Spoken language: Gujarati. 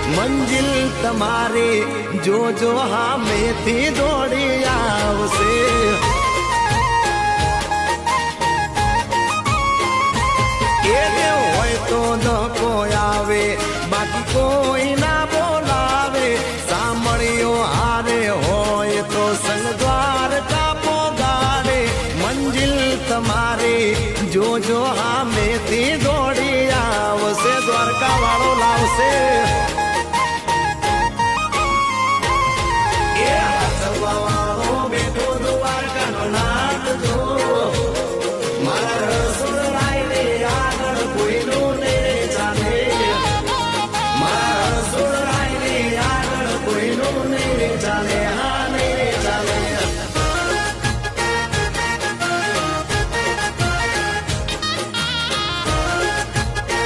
મંજિલ તમારે જોજો હામેથી દોડી આવશે એ હોય તો ન કોઈ આવે બાકી કોઈ